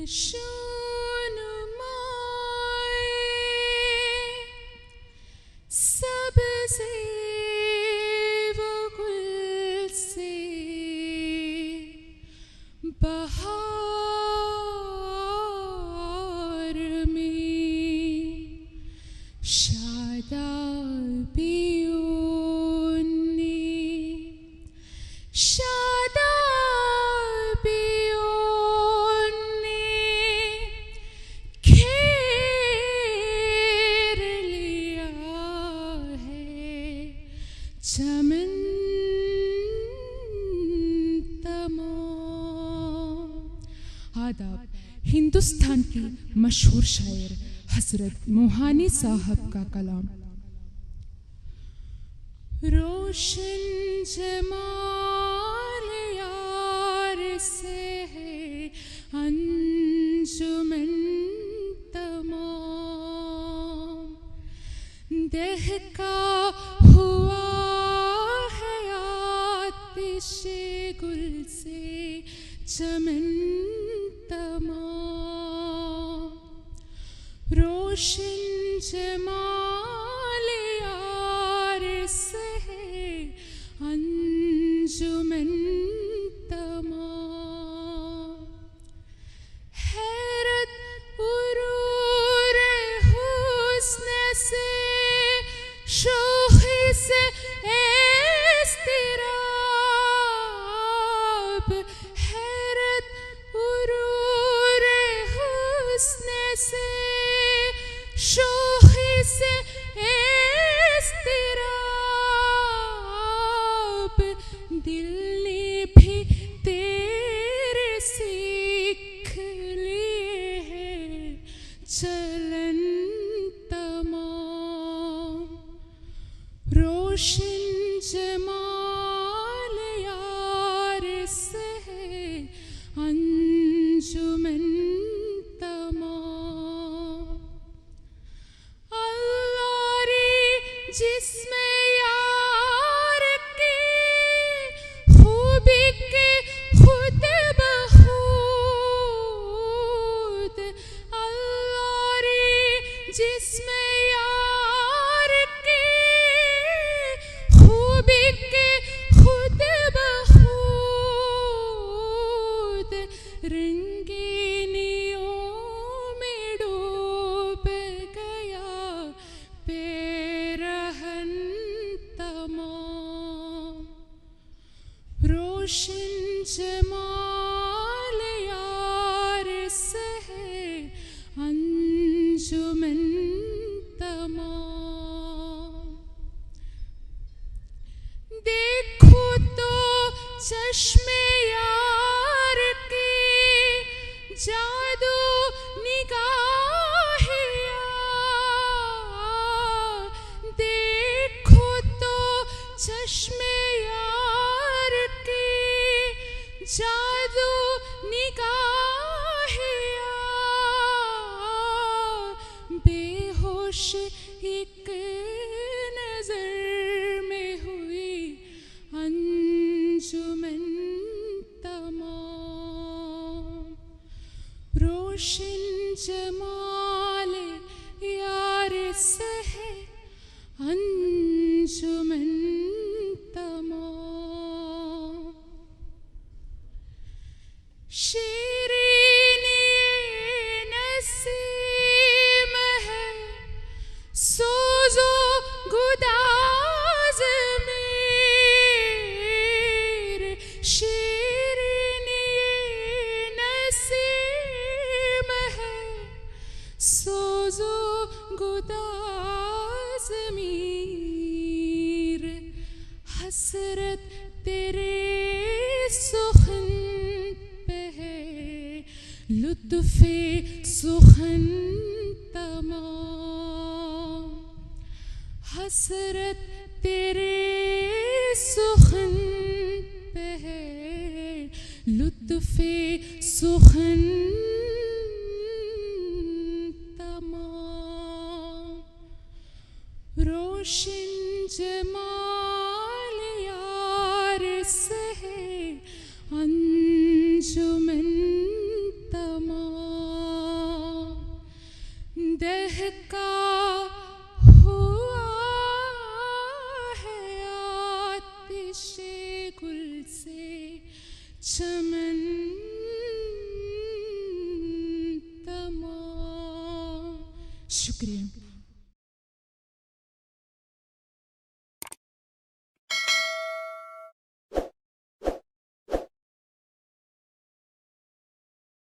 शुनुमाए सबसे वो गुल से बहार में शादाबियों ने घेर लिया है चमन तमाम। आदाब। हिंदुस्तान की मशहूर शायर हजरत मोहानी साहब का कलाम। रोशन जमाल यार से है अंजुमन तमाम, दहका हुआ है आतिशे गुल से चमन तमाम। रोशन जमाल यार से है अंजुमन तमाम, हैरत उरूर हुस्न से शोखी से एज़तिराब, हैरत उरूर हुस्न से शोखी से एज़तिराब, दिल ने भी तेरे सीख लिए हैं चलन तमाम। रोशन जमाल यार से है अंजुमन तमाम। अल्लारी जिसमें यार की खूबी के खुद बखुद, अल्लारी जिसमें यार की खूबी के खुद बखुद, रंगीनियों में डूब गया पेरहन तमाम। रोशन जमाल यार से है अंजुमन तमाम। देखो तो चश्मे यार की जादू निगाहिया, देखो तो चश्मे यार की जादू निगाहिया, बेहोश एक नजर में हुई अंजुमन तमाम। रोशन जमाल यार से है अंजुमन तमाम। शीरीन ये नसीम है सोज़ो गुदाज़ मीर, शीरीन ये नसीम है सोज़ो गुदाज़ मीर, हसरत तेरे सुखन पे है लुत्फ़े सुखन तमाम, हसरत तेरे सुखन पे है लुत्फ़े सुखन तमाम। रोशन जमाल यार से है अंजुमन तमाम। चमन तमाम। शुक्रिया।